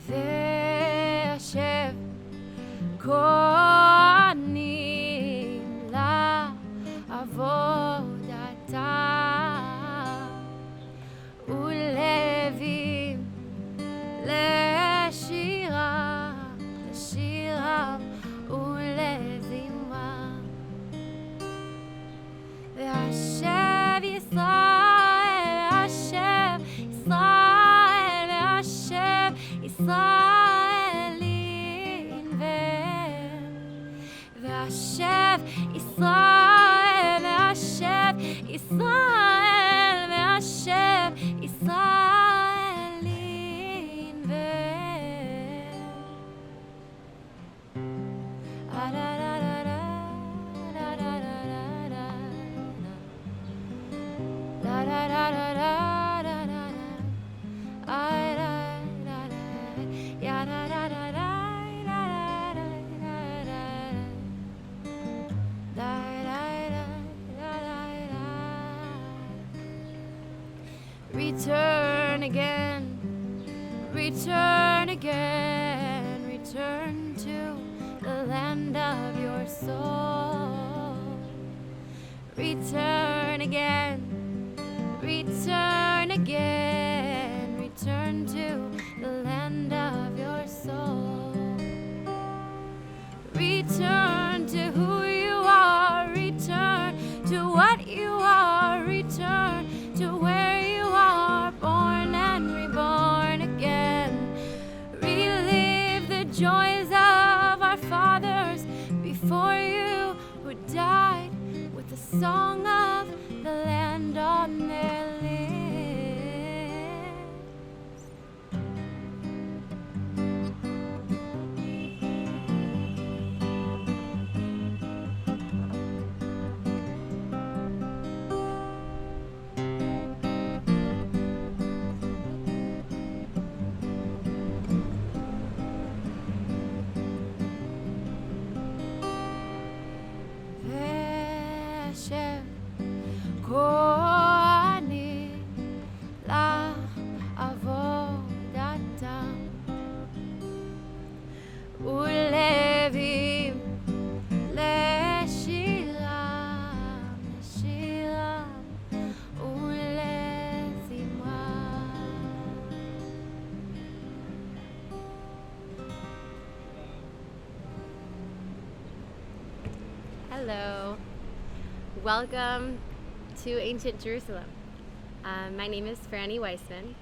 Vehashev kohanim la'avodatam ulevim לשירם ולזמרם והשב ישראל והשב ישראל והשב ישראל ינבר והשב ישראל והשב ישראל והשב ישראל Return again, return again, return to the land of your soul. Return again, return again, return to the land of your soul. Return to who you are, return to what you are, return to where you are, born and reborn again. Relive the joys of our fathers before you who died with the song of the land on their lips. Vehashev kohanim la'avodatam ulevim לשירם ולזמרם. Hello. Welcome to Ancient Jerusalem. My name is Franny Weissman.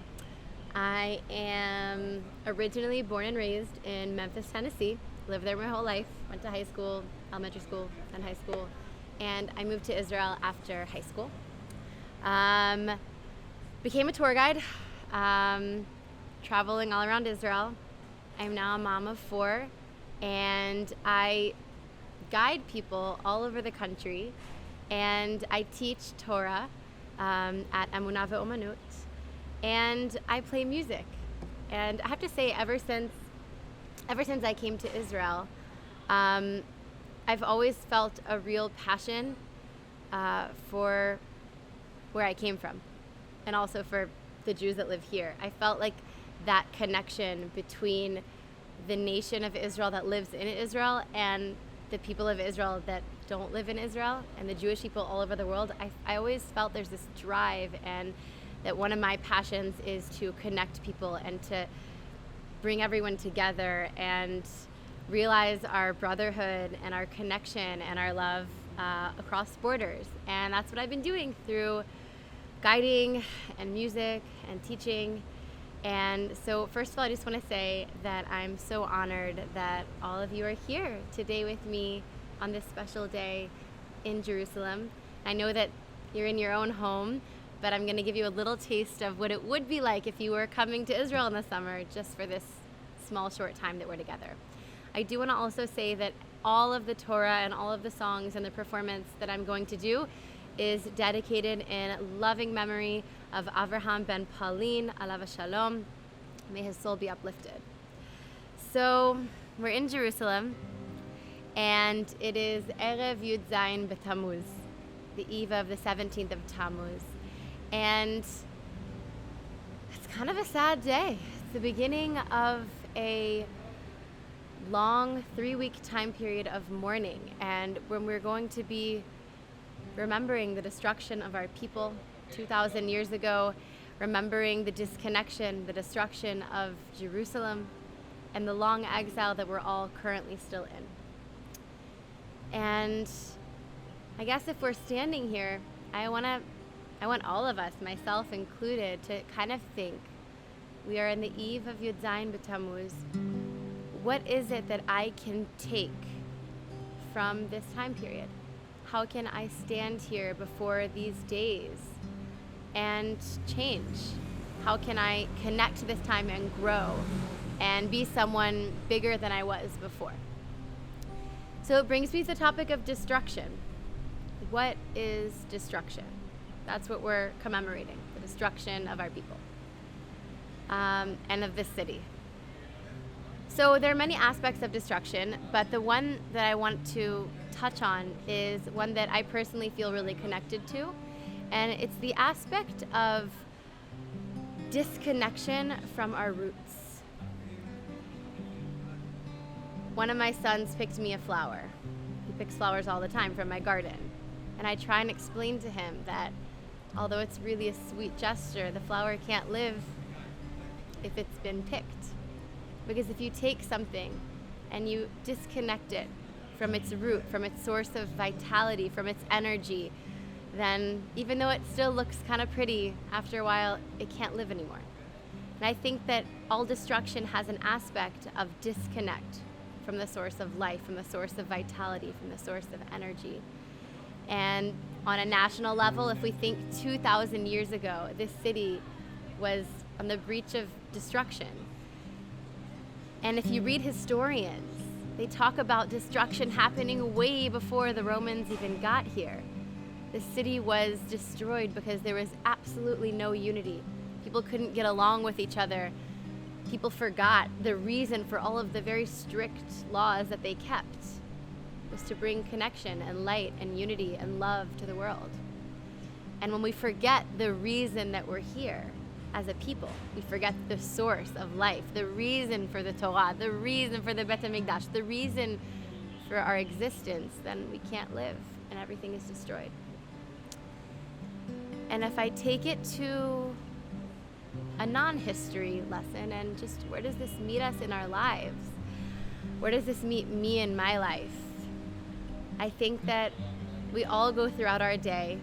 I am originally born and raised in Memphis, Tennessee. Lived there my whole life. Went to high school, elementary school, then high school. And I moved to Israel after high school. Became a tour guide, traveling all around Israel. I'm now a mom of 4, and I guide people all over the country, and I teach Torah at Emunah Ve'omanut, and I play music. And I have to say, ever since I came to Israel, I've always felt a real passion for where I came from, and also for the Jews that live here. I felt like that connection between the nation of Israel that lives in Israel and the people of Israel that don't live in Israel, and the Jewish people all over the world. I always felt there's this drive, and that one of my passions is to connect people and to bring everyone together and realize our brotherhood and our connection and our love across borders. And that's what I've been doing through guiding and music and teaching. And so first of all, I just want to say that I'm so honored that all of you are here today with me on this special day in Jerusalem. I know that you're in your own home, but I'm going to give you a little taste of what it would be like if you were coming to Israel in the summer, just for this small, short time that we're together. I do want to also say that all of the Torah and all of the songs and the performance that I'm going to do is dedicated in loving memory of Avraham ben Paulin, alav shalom. May his soul be uplifted. So we're in Jerusalem, and it is Erev Yud Zayin b'Tammuz, the eve of the 17th of Tammuz. And it's kind of a sad day. the beginning of a long 3-week time period of mourning, and when we're going to be remembering the destruction of our people 2,000 years ago, remembering the disconnection, the destruction of Jerusalem, and the long exile that we're all currently still in. And I guess if we're standing here, I want all of us, myself included, to kind of think, we are in the eve of Yud Zayin B'Tammuz. What is it that I can take from this time period? How can I stand here before these days and change? How can I connect to this time and grow and be someone bigger than I was before? So it brings me to the topic of destruction. What is destruction? That's what we're commemorating, the destruction of our people and of this city. So there are many aspects of destruction, but the one that I want to touch on is one that I personally feel really connected to, and it's the aspect of disconnection from our roots. One of my sons picked me a flower. He picks flowers all the time from my garden, and I try and explain to him that although it's really a sweet gesture, the flower can't live if it's been picked. Because if you take something and you disconnect it from its root, from its source of vitality, from its energy, then even though it still looks kind of pretty, after a while it can't live anymore. And I think that all destruction has an aspect of disconnect from the source of life, from the source of vitality, from the source of energy. And on a national level, if we think 2,000 years ago, this city was on the breach of destruction. And if you read historians, they talk about destruction happening way before the Romans even got here. The city was destroyed because there was absolutely no unity. People couldn't get along with each other. People forgot the reason for all of the very strict laws that they kept was to bring connection and light and unity and love to the world. And when we forget the reason that we're here as a people, we forget the source of life, the reason for the Torah, the reason for the Bet HaMikdash, the reason for our existence, then we can't live and everything is destroyed. And if I take it to a non-history lesson and just where does this meet us in our lives? Where does this meet me in my life? I think that we all go throughout our day.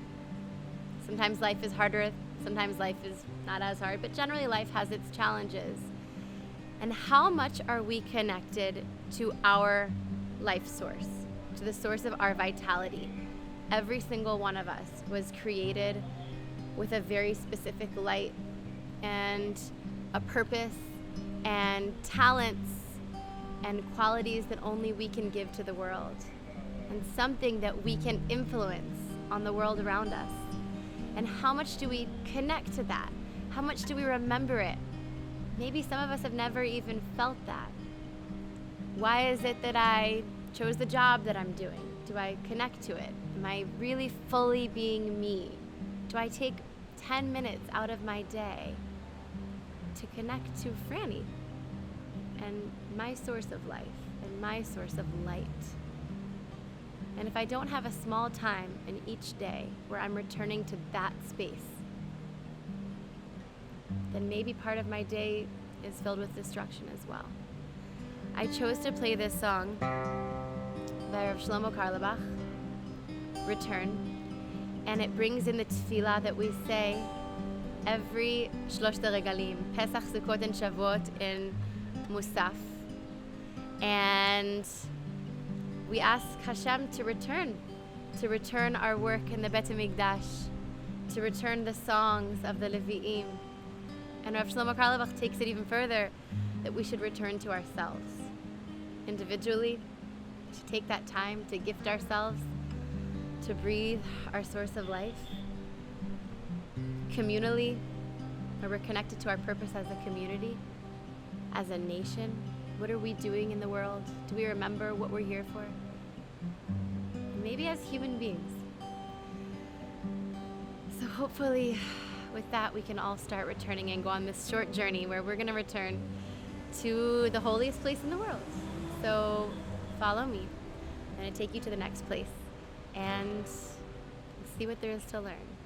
Sometimes life is harder, sometimes life is not as hard, but generally life has its challenges. And how much are we connected to our life source, to the source of our vitality? Every single one of us was created with a very specific light and a purpose and talents and qualities that only we can give to the world, and something that we can influence on the world around us. And how much do we connect to that? How much do we remember it? Maybe some of us have never even felt that. Why is it that I chose the job that I'm doing? Do I connect to it? Am I really fully being me? Do I take 10 minutes out of my day to connect to Franny and my source of life and my source of light? And if I don't have a small time in each day where I'm returning to that space, then maybe part of my day is filled with destruction as well. I chose to play this song by Shlomo Carlebach, Return, and it brings in the tefillah that we say every Shlosh Regalim, Pesach, Sukkot, and Shavuot in Musaf. And we ask Hashem to return our work in the Bet HaMikdash, to return the songs of the Levi'im. And Rav Shlomo Carlebach takes it even further, that we should return to ourselves. Individually, to take that time to gift ourselves, to breathe our source of life. Communally, where we're connected to our purpose as a community, as a nation. What are we doing in the world? Do we remember what we're here for? Maybe as human beings. So hopefully with that, we can all start returning and go on this short journey where we're going to return to the holiest place in the world. So follow me. I'm going to take you to the next place and see what there is to learn.